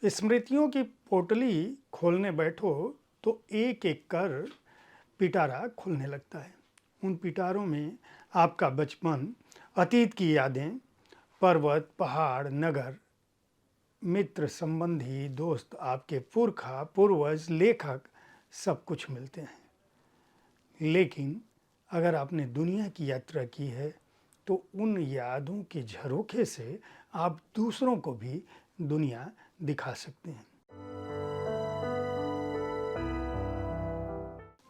स्मृतियों की पोटली खोलने बैठो तो एक एक कर पिटारा खुलने लगता है। उन पिटारों में आपका बचपन, अतीत की यादें, पर्वत, पहाड़, नगर, मित्र, संबंधी, दोस्त, आपके पुरखा, पूर्वज, लेखक सब कुछ मिलते हैं। लेकिन अगर आपने दुनिया की यात्रा की है तो उन यादों के झरोखे से आप दूसरों को भी दुनिया दिखा सकते हैं।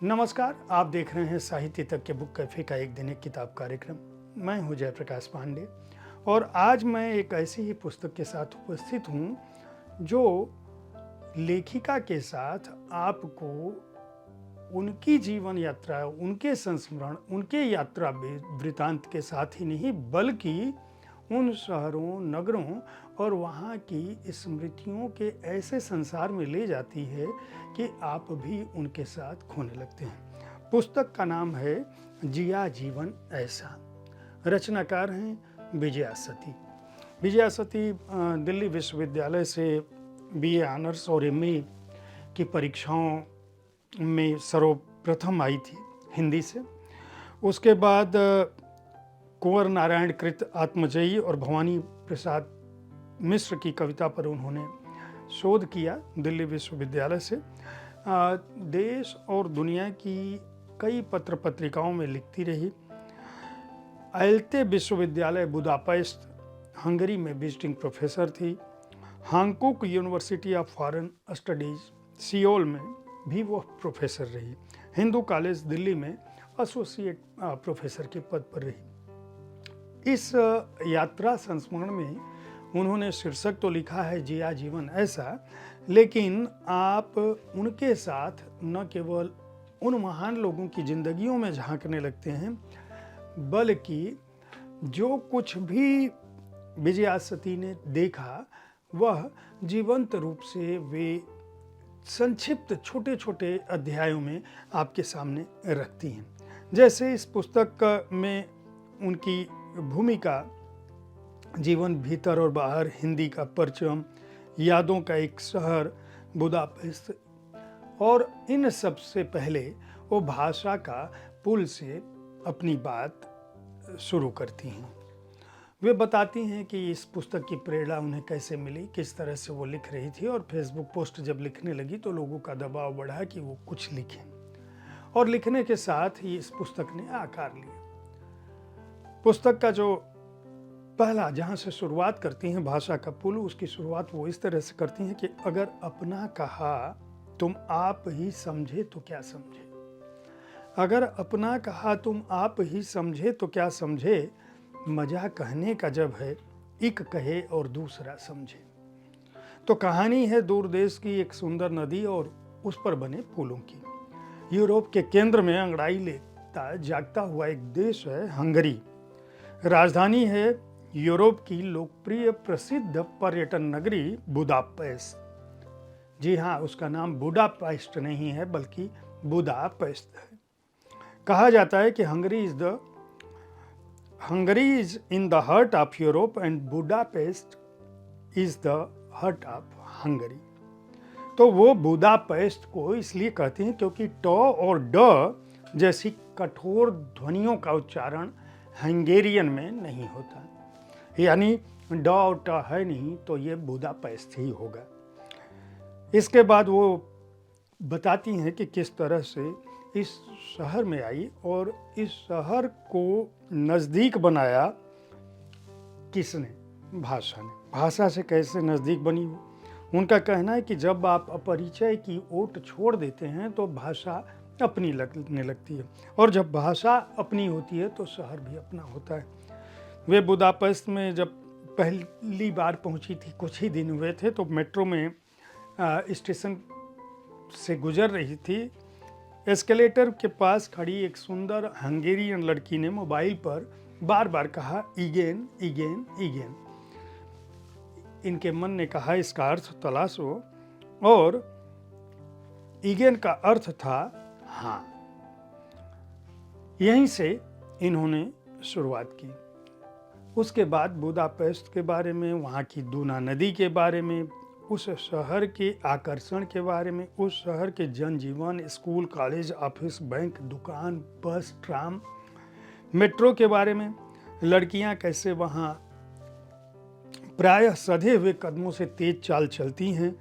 नमस्कार, आप देख रहे हैं साहित्य तक के बुक कैफे का एक दिन एक किताब कार्यक्रम। मैं हूं जयप्रकाश पांडे और आज मैं एक ऐसी ही पुस्तक के साथ उपस्थित हूं जो लेखिका के साथ आपको उनकी जीवन यात्रा, उनके संस्मरण, उनके यात्रा वृतांत के साथ ही नहीं बल्कि उन शहरों, नगरों और वहाँ की स्मृतियों के ऐसे संसार में ले जाती है कि आप भी उनके साथ खोने लगते हैं। पुस्तक का नाम है जिया जीवन ऐसा। रचनाकार हैं विजया सती। विजया सती दिल्ली विश्वविद्यालय से बीए ऑनर्स और एमए की परीक्षाओं में सर्वप्रथम आई थी हिंदी से। उसके बाद कुंवर नारायण कृत आत्मजयी और भवानी प्रसाद मिश्र की कविता पर उन्होंने शोध किया दिल्ली विश्वविद्यालय से। देश और दुनिया की कई पत्र पत्रिकाओं में लिखती रही। एल्ते विश्वविद्यालय बुदापेस्ट हंगरी में विजिटिंग प्रोफेसर थी। Hankuk University of Foreign Studies Seoul में भी वो प्रोफेसर रही। हिंदू कॉलेज दिल्ली में एसोसिएट प्रोफेसर के पद पर रही। इस यात्रा संस्मरण में उन्होंने शीर्षक तो लिखा है जिया जीवन ऐसा, लेकिन आप उनके साथ न केवल उन महान लोगों की जिंदगियों में झांकने लगते हैं बल्कि जो कुछ भी विजया सती ने देखा वह जीवंत रूप से वे संक्षिप्त छोटे छोटे अध्यायों में आपके सामने रखती हैं। जैसे इस पुस्तक में उनकी भूमिका, जीवन भीतर और बाहर, हिंदी का परचम, यादों का एक शहर बुदापेस्ट, और इन सब से पहले वो भाषा का पुल से अपनी बात शुरू करती हैं। वे बताती हैं कि इस पुस्तक की प्रेरणा उन्हें कैसे मिली, किस तरह से वो लिख रही थी, और फेसबुक पोस्ट जब लिखने लगी तो लोगों का दबाव बढ़ा कि वो कुछ लिखें, और लिखने के साथ ही इस पुस्तक ने आकार लिया। पुस्तक का जो पहला जहाँ से शुरुआत करती हैं भाषा का पुल, उसकी शुरुआत वो इस तरह से करती हैं कि अगर अपना कहा तुम आप ही समझे तो क्या समझे। अगर अपना कहा तुम आप ही समझे तो क्या समझे, मजा कहने का जब है एक कहे और दूसरा समझे। तो कहानी है दूर देश की एक सुंदर नदी और उस पर बने पुलों की। यूरोप के केंद्र में अंगड़ाई लेता जागता हुआ एक देश है हंगरी। राजधानी है यूरोप की लोकप्रिय प्रसिद्ध पर्यटन नगरी बुदापेस्ट। जी हाँ, उसका नाम बुडापेस्ट नहीं है बल्कि बुदापेस्ट है। कहा जाता है कि Hungary is in the heart of Europe and Budapest is the heart of Hungary. तो वो बुदापेस्ट को इसलिए कहते हैं क्योंकि ट और ड जैसी कठोर ध्वनियों का उच्चारण हंगेरियन में नहीं होता, यानी ड और ट है नहीं तो ये बुदापेस्ट ही होगा। इसके बाद वो बताती हैं कि किस तरह से इस शहर में आई और इस शहर को नज़दीक बनाया किसने, भाषा ने। भाषा से कैसे नज़दीक बनी हो। उनका कहना है कि जब आप अपरिचय की ओट छोड़ देते हैं तो भाषा अपनी लगने लगती है, और जब भाषा अपनी होती है तो शहर भी अपना होता है। वे बुदापेस्ट में जब पहली बार पहुंची थी, कुछ ही दिन हुए थे, तो मेट्रो में स्टेशन से गुजर रही थी। एस्केलेटर के पास खड़ी एक सुंदर हंगेरियन लड़की ने मोबाइल पर बार बार कहा इगेन इगेन इगेन। इनके मन ने कहा इसका अर्थ तलाशो, और इगेन का अर्थ था हाँ। यहीं से इन्होंने शुरुआत की। उसके बाद बुदापेस्ट के बारे में, वहाँ की दूना नदी के बारे में, उस शहर के आकर्षण के बारे में, उस शहर के जनजीवन, स्कूल, कॉलेज, ऑफिस, बैंक, दुकान, बस, ट्राम, मेट्रो के बारे में, लड़कियां कैसे वहाँ प्रायः सधे हुए कदमों से तेज चाल चलती हैं,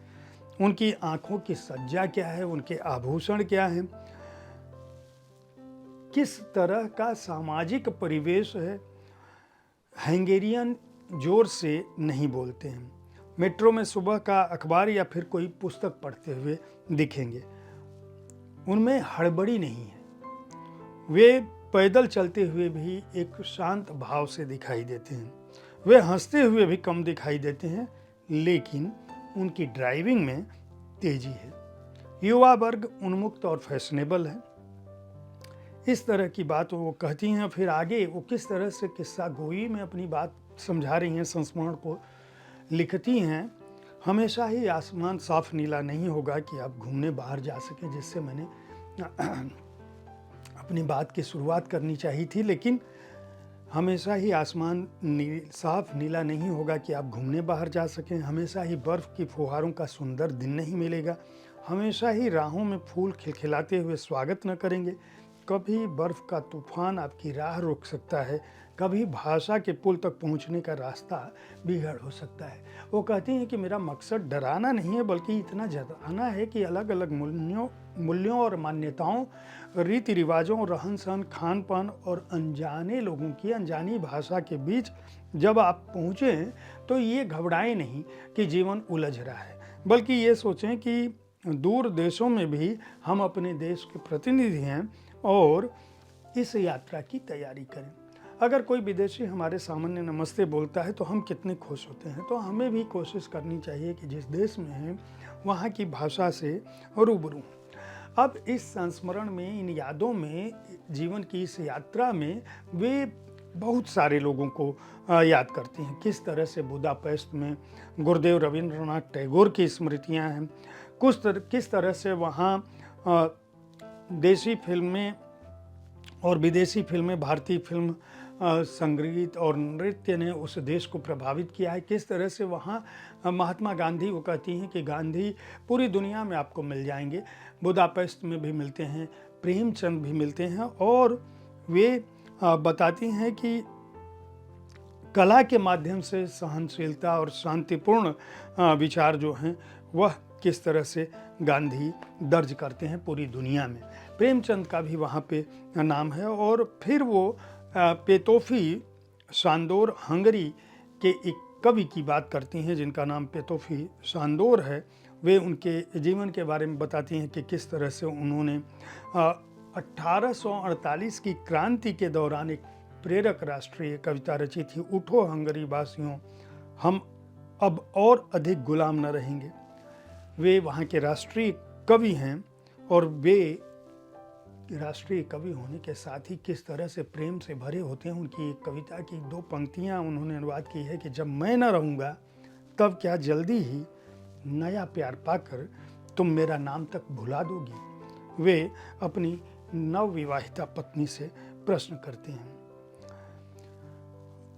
उनकी आंखों की सज्जा क्या है, उनके आभूषण क्या हैं, किस तरह का सामाजिक परिवेश है। हंगेरियन जोर से नहीं बोलते हैं, मेट्रो में सुबह का अखबार या फिर कोई पुस्तक पढ़ते हुए दिखेंगे, उनमें हड़बड़ी नहीं है, वे पैदल चलते हुए भी एक शांत भाव से दिखाई देते हैं, वे हंसते हुए भी कम दिखाई देते हैं, लेकिन उनकी ड्राइविंग में तेजी है। युवा वर्ग उन्मुक्त और फैशनेबल है। इस तरह की बात वो कहती हैं। फिर आगे वो किस तरह से किस्सा गोई में अपनी बात समझा रही हैं, संस्मरण को लिखती हैं। हमेशा ही आसमान साफ नीला नहीं होगा कि आप घूमने बाहर जा सकें, जिससे मैंने अपनी बात की शुरुआत करनी चाहिए थी। लेकिन हमेशा ही आसमान साफ नीला नहीं होगा कि आप घूमने बाहर जा सकें। हमेशा ही बर्फ़ की फुहारों का सुंदर दिन नहीं मिलेगा। हमेशा ही राहों में फूल खिलखिलाते हुए स्वागत न करेंगे। कभी बर्फ़ का तूफान आपकी राह रोक सकता है, कभी भाषा के पुल तक पहुंचने का रास्ता बिगड़ हो सकता है। वो कहती हैं कि मेरा मकसद डराना नहीं है, बल्कि इतना जताना है कि अलग अलग मूल्यों और मान्यताओं, रीति रिवाजों, रहन सहन, खान पान और अनजाने लोगों की अनजानी भाषा के बीच जब आप पहुँचें तो ये घबराएं नहीं कि जीवन उलझ रहा है, बल्कि ये सोचें कि दूर देशों में भी हम अपने देश के प्रतिनिधि हैं और इस यात्रा की तैयारी करें। अगर कोई विदेशी हमारे सामने नमस्ते बोलता है तो हम कितने खुश होते हैं। तो हमें भी कोशिश करनी चाहिए कि जिस देश में हैं वहाँ की भाषा से रूबरू हों। अब इस संस्मरण में, इन यादों में, जीवन की इस यात्रा में वे बहुत सारे लोगों को याद करती हैं। किस तरह से बुदापेस्ट में गुरुदेव रविंद्रनाथ टैगोर की स्मृतियाँ हैं, किस तरह से वहाँ देसी फिल्में और विदेशी फिल्में, भारतीय फिल्म, संगीत और नृत्य ने उस देश को प्रभावित किया है। किस तरह से वहाँ महात्मा गांधी, वो कहती हैं कि गांधी पूरी दुनिया में आपको मिल जाएंगे, बुदापेस्ट में भी मिलते हैं, प्रेमचंद भी मिलते हैं। और वे बताती हैं कि कला के माध्यम से सहनशीलता और शांतिपूर्ण विचार जो हैं वह किस तरह से गांधी दर्ज करते हैं पूरी दुनिया में। प्रेमचंद का भी वहाँ पे नाम है। और फिर वो पेतोफी शांदोर, हंगरी के एक कवि की बात करती हैं जिनका नाम पेतोफी शांदोर है। वे उनके जीवन के बारे में बताती हैं कि किस तरह से उन्होंने 1848 की क्रांति के दौरान एक प्रेरक राष्ट्रीय कविता रची थी, उठो हंगरी वासियों, हम अब और अधिक गुलाम न रहेंगे। वे वहाँ के राष्ट्रीय कवि हैं और वे राष्ट्रीय कवि होने के साथ ही किस तरह से प्रेम से भरे होते हैं। उनकी एक कविता की 2 पंक्तियाँ उन्होंने अनुवाद की है कि जब मैं न रहूँगा तब क्या जल्दी ही नया प्यार पाकर तुम मेरा नाम तक भुला दोगी। वे अपनी नवविवाहिता पत्नी से प्रश्न करते हैं।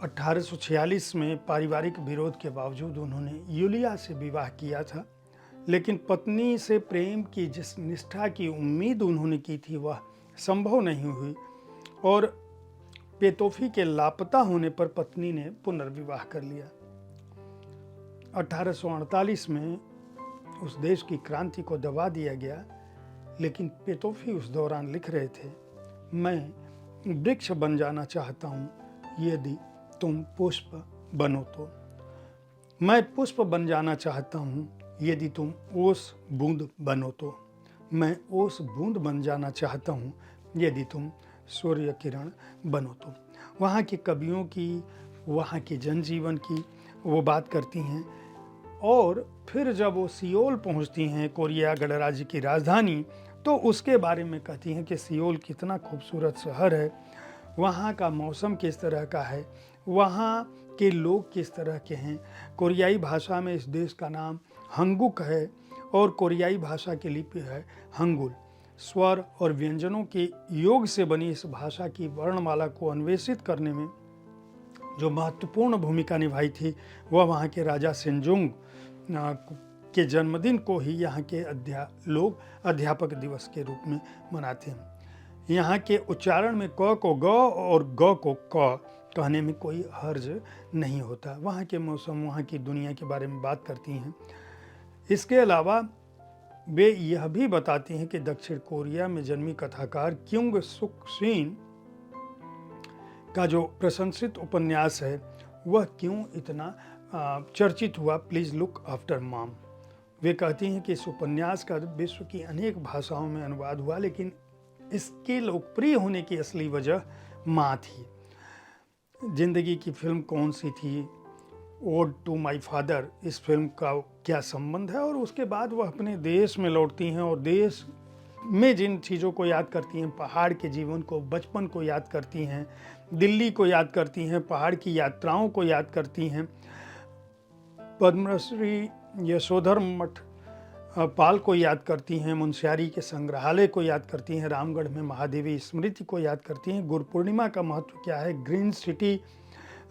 1846 में पारिवारिक विरोध के बावजूद उन्होंने यूलिया से विवाह किया था, लेकिन पत्नी से प्रेम की जिस निष्ठा की उम्मीद उन्होंने की थी वह संभव नहीं हुई और पेतोफी के लापता होने पर पत्नी ने पुनर्विवाह कर लिया। 1848 में उस देश की क्रांति को दबा दिया गया, लेकिन पेतोफी उस दौरान लिख रहे थे, मैं वृक्ष बन जाना चाहता हूँ यदि तुम पुष्प बनो तो। मैं पुष्प बन जाना चाहता हूँ यदि तुम ओस बूंद बनो तो। मैं ओस बूंद बन जाना चाहता हूँ यदि तुम सूर्य किरण बनो तो। वहाँ के कवियों की, वहाँ के जनजीवन की वो बात करती हैं। और फिर जब वो सियोल पहुँचती हैं, कोरिया गणराज्य की राजधानी, तो उसके बारे में कहती हैं कि सियोल कितना खूबसूरत शहर है, वहाँ का मौसम किस तरह का है, वहाँ के लोग किस तरह के हैं। कोरियाई भाषा में इस देश का नाम हंगुक है और कोरियाई भाषा की लिपि है हंगुल। स्वर और व्यंजनों के योग से बनी इस भाषा की वर्णमाला को अन्वेषित करने में जो महत्वपूर्ण भूमिका निभाई थी वह वहाँ के राजा सेनजोंग के जन्मदिन को ही यहाँ के लोग अध्यापक दिवस के रूप में मनाते हैं। यहाँ के उच्चारण में क को ग और ग को क कहने में कोई हर्ज नहीं होता। वहाँ के मौसम, वहाँ की दुनिया के बारे में बात करती हैं। इसके अलावा वे यह भी बताती हैं कि दक्षिण कोरिया में जन्मी कथाकार क्युंग सुक सीन का जो प्रशंसित उपन्यास है वह क्यों इतना चर्चित हुआ, प्लीज़ लुक आफ्टर मॉम। वे कहती हैं कि इस उपन्यास का विश्व की अनेक भाषाओं में अनुवाद हुआ, लेकिन इसके लोकप्रिय होने की असली वजह माँ थी। जिंदगी की फिल्म कौन सी थी, ओड टू माई फादर, इस फिल्म का क्या संबंध है, और उसके बाद वह अपने देश में लौटती हैं और देश में जिन चीज़ों को याद करती हैं, पहाड़ के जीवन को, बचपन को याद करती हैं, दिल्ली को याद करती हैं, पहाड़ की यात्राओं को याद करती हैं, पद्मश्री यशोधर मठ पाल को याद करती हैं, मुंशियारी के संग्रहालय को याद करती हैं, रामगढ़ में महादेवी स्मृति को याद करती हैं, गुरु पूर्णिमा का महत्व क्या है, ग्रीन सिटी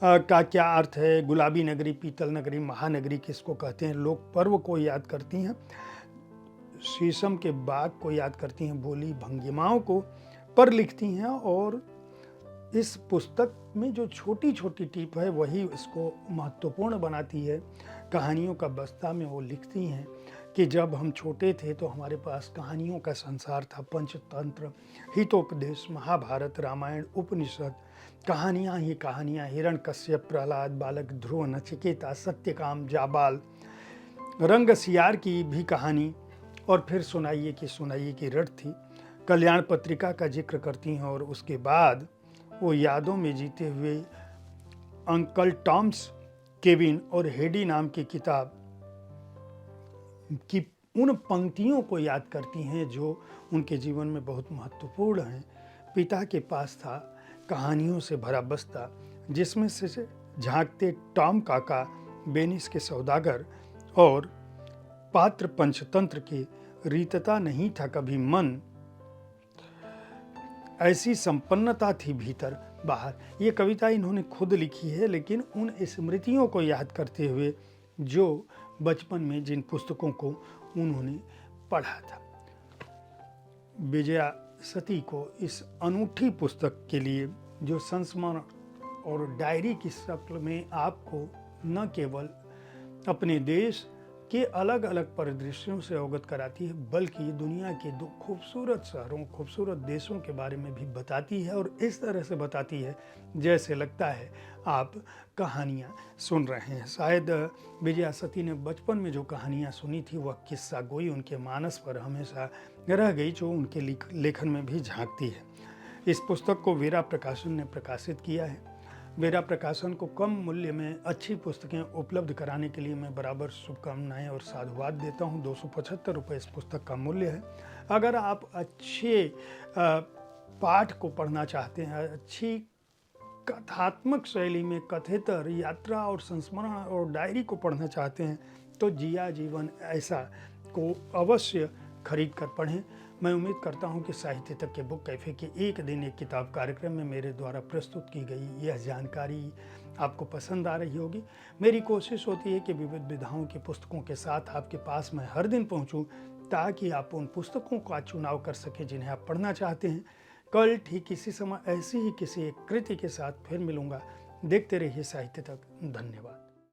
का क्या अर्थ है, गुलाबी नगरी, पीतल नगरी, महानगरी किसको कहते हैं, लोक पर्व को याद करती हैं, शीशम के बाग को याद करती हैं, बोली भंगिमाओं को पर लिखती हैं। और इस पुस्तक में जो छोटी छोटी टिप है वही इसको महत्वपूर्ण बनाती है। कहानियों का बस्ता में वो लिखती हैं कि जब हम छोटे थे तो हमारे पास कहानियों का संसार था, पंचतंत्र, हितोपदेश, महाभारत, रामायण, उपनिषद, कहानियाँ ही कहानियाँ, हिरण्यकश्यप, प्रहलाद, बालक, ध्रुव, नचिकेता, सत्यकाम, जाबाल, रंगसियार की भी कहानी, और फिर सुनाइए की रट थी। कल्याण पत्रिका का जिक्र करती हैं और उसके बाद वो यादों में जीते हुए अंकल टॉम्स केविन और हेडी नाम की किताब की उन पंक्तियों को याद करती हैं जो उनके जीवन में बहुत महत्वपूर्ण हैं। पिता के पास था कहानियों से भरा बस्ता, जिसमें से झांकते टॉम काका, बेनिस के सौदागर और पात्र पंचतंत्र की रीतता नहीं था कभी मन, ऐसी संपन्नता थी भीतर बाहर। ये कविता इन्होंने खुद लिखी है, लेकिन उन स्मृतियों को याद करते हुए जो बचपन में जिन पुस्तकों को उन्होंने पढ़ा था। विजया सती को इस अनूठी पुस्तक के लिए, जो संस्मरण और डायरी की शक्ल में आपको न केवल अपने देश के अलग अलग परिदृश्यों से अवगत कराती है, बल्कि दुनिया के दो खूबसूरत शहरों, खूबसूरत देशों के बारे में भी बताती है, और इस तरह से बताती है जैसे लगता है आप कहानियाँ सुन रहे हैं। शायद विजया सती ने बचपन में जो कहानियाँ सुनी थी वह किस्सा गोई उनके मानस पर हमेशा रह गई, जो उनके लेखन में भी झांकती है। इस पुस्तक को वेरा प्रकाशन ने प्रकाशित किया है। वेरा प्रकाशन को कम मूल्य में अच्छी पुस्तकें उपलब्ध कराने के लिए मैं बराबर शुभकामनाएं और साधुवाद देता हूं। 275 रुपये इस पुस्तक का मूल्य है। अगर आप अच्छे पाठ को पढ़ना चाहते हैं, अच्छी कथात्मक शैली में कथेतर, यात्रा और संस्मरण और डायरी को पढ़ना चाहते हैं, तो जिया जीवन ऐसा को अवश्य खरीद कर पढ़ें। मैं उम्मीद करता हूं कि साहित्य तक के बुक कैफ़े के एक दिन एक किताब कार्यक्रम में मेरे द्वारा प्रस्तुत की गई यह जानकारी आपको पसंद आ रही होगी। मेरी कोशिश होती है कि विविध विधाओं की पुस्तकों के साथ आपके पास मैं हर दिन पहुंचूं, ताकि आप उन पुस्तकों का चुनाव कर सकें जिन्हें आप पढ़ना चाहते हैं। कल ठीक इसी समय ऐसी ही किसी एक कृति के साथ फिर मिलूंगा। देखते रहिए साहित्य तक। धन्यवाद।